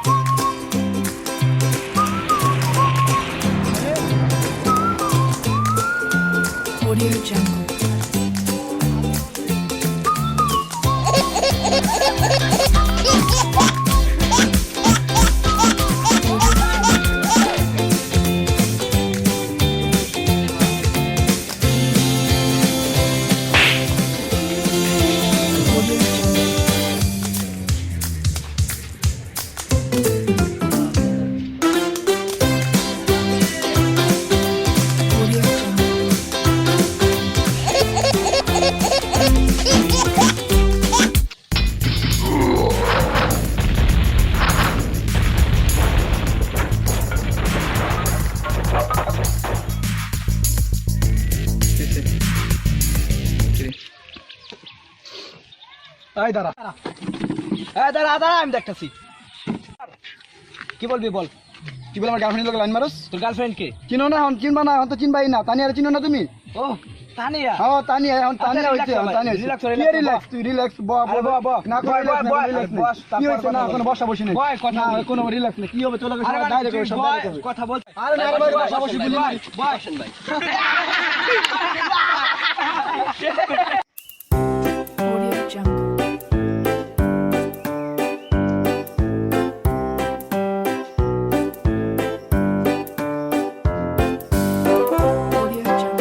Audio Jungle. Audio Jungle. এই দাঁড়া দাঁড়া দাঁড়া আমি দেখতেছি কি বলবি বল কি বল আমার গার্লফ্রেন্ড লোক লাইন মারস তোর গার্লফ্রেন্ড কে? চিনো না এখন চিনবা না এখন তো চিনবাই না তানিয়ারে চিনো না তুমি ও তানিয়া। হ্যাঁ তানিয়া এখন তানিয়া relax হইছে হ এখন ভাই, তানিয়া relax হ, কি relax হ, রিল্যাক্স তুই রিল্যাক্স আরে বস, বস। না বস, বস, বস, রিল্যাক্স বস, কি তারপর হইছে না কথা কোনো বল। বসা বসি নেই বয়, কথা না বল। কোনো রিল্যাক্স নেই কি হবে তোর লগে আরে সব ভাই, ডাইরেক্ট তুই সব বয়, ডাইরেক্ট হবে কথা বল। আরে না রে ভাই বসা বসি বলি না বসেন ভাই। Audio Jungle. Audio Jungle.